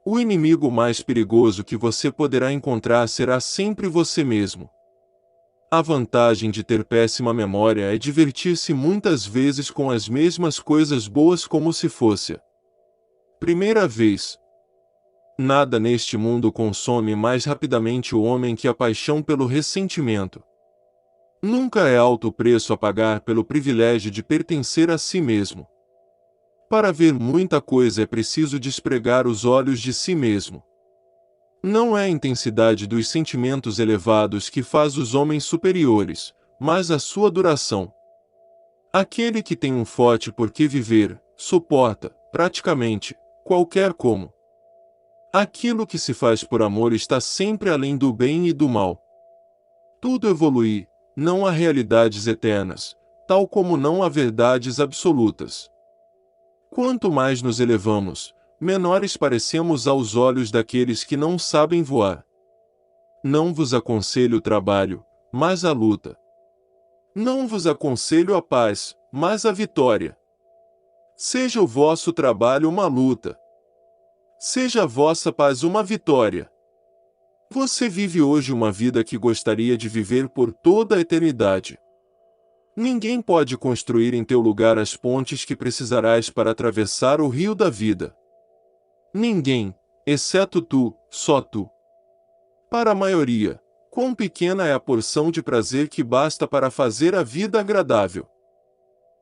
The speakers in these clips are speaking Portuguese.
O inimigo mais perigoso que você poderá encontrar será sempre você mesmo. A vantagem de ter péssima memória é divertir-se muitas vezes com as mesmas coisas boas como se fosse a primeira vez. Nada neste mundo consome mais rapidamente o homem que a paixão pelo ressentimento. Nunca é alto o preço a pagar pelo privilégio de pertencer a si mesmo. Para ver muita coisa é preciso despregar os olhos de si mesmo. Não é a intensidade dos sentimentos elevados que faz os homens superiores, mas a sua duração. Aquele que tem um forte por que viver, suporta, praticamente, qualquer como. Aquilo que se faz por amor está sempre além do bem e do mal. Tudo evolui, não há realidades eternas, tal como não há verdades absolutas. Quanto mais nos elevamos, menores parecemos aos olhos daqueles que não sabem voar. Não vos aconselho o trabalho, mas a luta. Não vos aconselho a paz, mas a vitória. Seja o vosso trabalho uma luta. Seja a vossa paz uma vitória. Você vive hoje uma vida que gostaria de viver por toda a eternidade. Ninguém pode construir em teu lugar as pontes que precisarás para atravessar o rio da vida. Ninguém, exceto tu, só tu. Para a maioria, quão pequena é a porção de prazer que basta para fazer a vida agradável.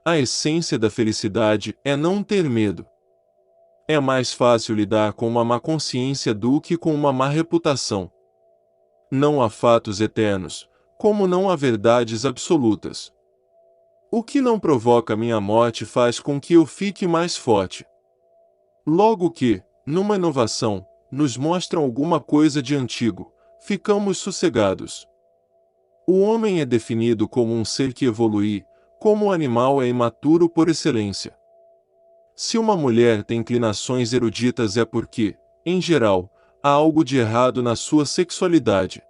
A essência da felicidade é não ter medo. É mais fácil lidar com uma má consciência do que com uma má reputação. Não há fatos eternos, como não há verdades absolutas. O que não provoca minha morte faz com que eu fique mais forte. Logo que, numa inovação, nos mostram alguma coisa de antigo, ficamos sossegados. O homem é definido como um ser que evolui, como o animal é imaturo por excelência. Se uma mulher tem inclinações eruditas é porque, em geral, há algo de errado na sua sexualidade.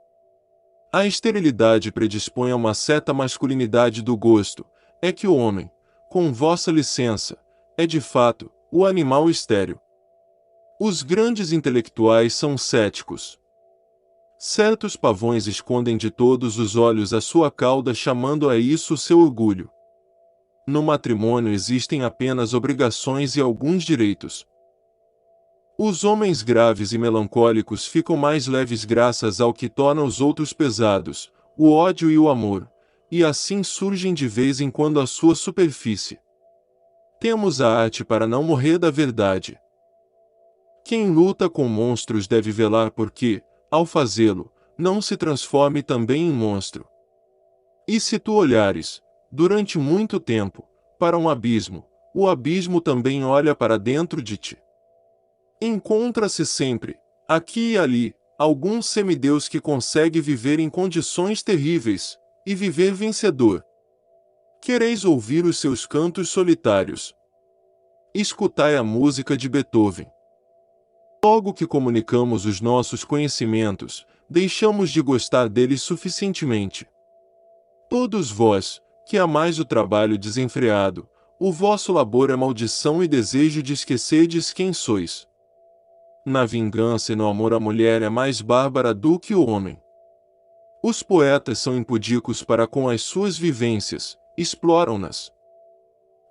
A esterilidade predispõe a uma certa masculinidade do gosto, é que o homem, com vossa licença, é de fato, o animal estéril. Os grandes intelectuais são céticos. Certos pavões escondem de todos os olhos a sua cauda chamando a isso seu orgulho. No matrimônio existem apenas obrigações e alguns direitos. Os homens graves e melancólicos ficam mais leves graças ao que torna os outros pesados, o ódio e o amor, e assim surgem de vez em quando à sua superfície. Temos a arte para não morrer da verdade. Quem luta com monstros deve velar porque, ao fazê-lo, não se transforme também em monstro. E se tu olhares, durante muito tempo, para um abismo, o abismo também olha para dentro de ti. Encontra-se sempre, aqui e ali, algum semideus que consegue viver em condições terríveis, e viver vencedor. Quereis ouvir os seus cantos solitários? Escutai a música de Beethoven. Logo que comunicamos os nossos conhecimentos, deixamos de gostar deles suficientemente. Todos vós, que amais o trabalho desenfreado, o vosso labor é maldição e desejo de esquecerdes quem sois. Na vingança e no amor a mulher é mais bárbara do que o homem. Os poetas são impudicos para com as suas vivências, exploram-nas.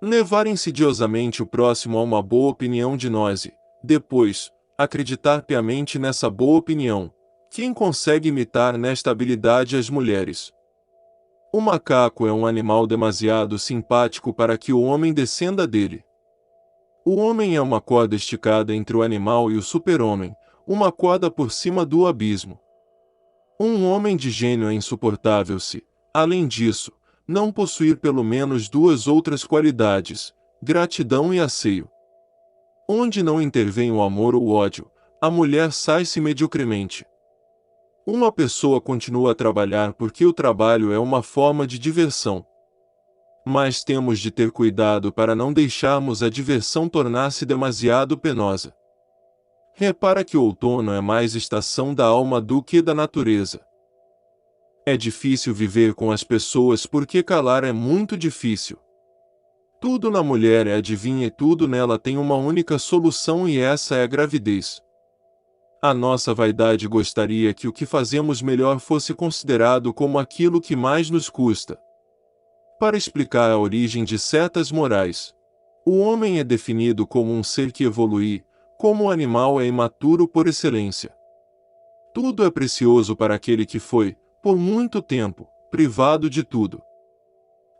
Levar insidiosamente o próximo a uma boa opinião de nós e, depois, acreditar piamente nessa boa opinião. Quem consegue imitar nesta habilidade as mulheres? O macaco é um animal demasiado simpático para que o homem descenda dele. O homem é uma corda esticada entre o animal e o super-homem, uma corda por cima do abismo. Um homem de gênio é insuportável se, além disso, não possuir pelo menos duas outras qualidades, gratidão e asseio. Onde não intervém o amor ou o ódio, a mulher sai-se mediocremente. Uma pessoa continua a trabalhar porque o trabalho é uma forma de diversão. Mas temos de ter cuidado para não deixarmos a diversão tornar-se demasiado penosa. Repara que o outono é mais estação da alma do que da natureza. É difícil viver com as pessoas porque calar é muito difícil. Tudo na mulher é adivinha e tudo nela tem uma única solução e essa é a gravidez. A nossa vaidade gostaria que o que fazemos melhor fosse considerado como aquilo que mais nos custa. Para explicar a origem de certas morais, o homem é definido como um ser que evolui, como o animal é imaturo por excelência. Tudo é precioso para aquele que foi, por muito tempo, privado de tudo.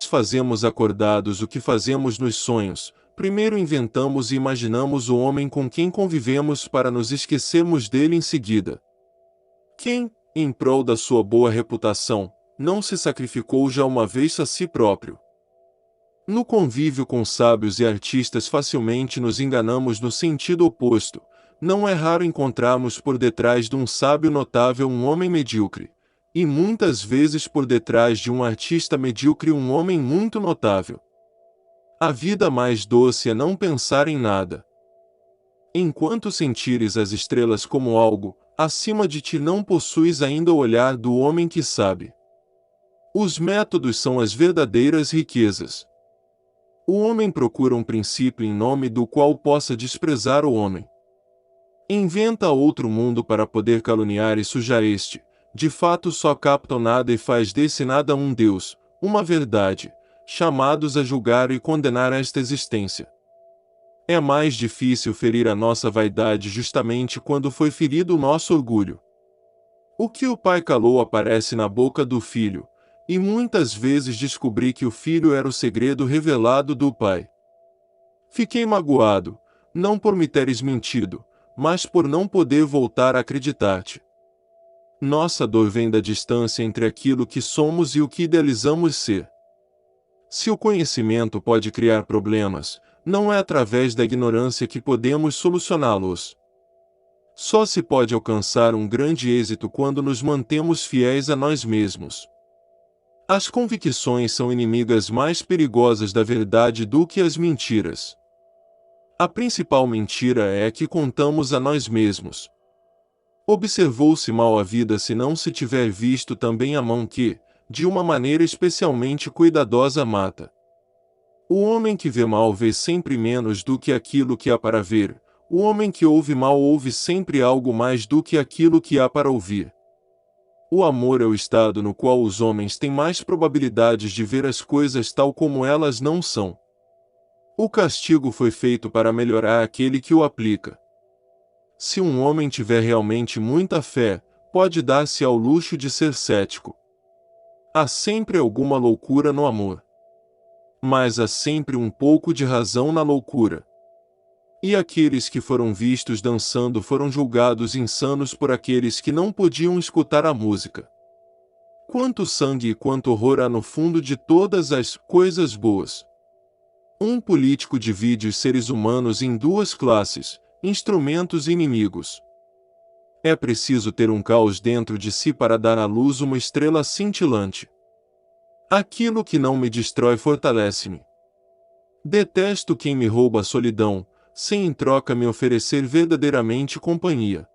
Fazemos acordados o que fazemos nos sonhos. Primeiro inventamos e imaginamos o homem com quem convivemos para nos esquecermos dele em seguida. Quem, em prol da sua boa reputação, não se sacrificou já uma vez a si próprio? No convívio com sábios e artistas facilmente nos enganamos no sentido oposto. Não é raro encontrarmos por detrás de um sábio notável um homem medíocre, e muitas vezes por detrás de um artista medíocre um homem muito notável. A vida mais doce é não pensar em nada. Enquanto sentires as estrelas como algo, acima de ti não possuis ainda o olhar do homem que sabe. Os métodos são as verdadeiras riquezas. O homem procura um princípio em nome do qual possa desprezar o homem. Inventa outro mundo para poder caluniar e sujar este. De fato só captam nada e faz desse nada um Deus, uma verdade, chamados a julgar e condenar esta existência. É mais difícil ferir a nossa vaidade justamente quando foi ferido o nosso orgulho. O que o pai calou aparece na boca do filho, e muitas vezes descobri que o filho era o segredo revelado do pai. Fiquei magoado, não por me teres mentido, mas por não poder voltar a acreditar-te. Nossa dor vem da distância entre aquilo que somos e o que idealizamos ser. Se o conhecimento pode criar problemas, não é através da ignorância que podemos solucioná-los. Só se pode alcançar um grande êxito quando nos mantemos fiéis a nós mesmos. As convicções são inimigas mais perigosas da verdade do que as mentiras. A principal mentira é a que contamos a nós mesmos. Observou-se mal a vida se não se tiver visto também a mão que, de uma maneira especialmente cuidadosa, mata. O homem que vê mal vê sempre menos do que aquilo que há para ver. O homem que ouve mal ouve sempre algo mais do que aquilo que há para ouvir. O amor é o estado no qual os homens têm mais probabilidades de ver as coisas tal como elas não são. O castigo foi feito para melhorar aquele que o aplica. Se um homem tiver realmente muita fé, pode dar-se ao luxo de ser cético. Há sempre alguma loucura no amor. Mas há sempre um pouco de razão na loucura. E aqueles que foram vistos dançando foram julgados insanos por aqueles que não podiam escutar a música. Quanto sangue e quanto horror há no fundo de todas as coisas boas. Um político divide os seres humanos em duas classes, instrumentos e inimigos. É preciso ter um caos dentro de si para dar à luz uma estrela cintilante. Aquilo que não me destrói fortalece-me. Detesto quem me rouba a solidão, sem em troca me oferecer verdadeiramente companhia.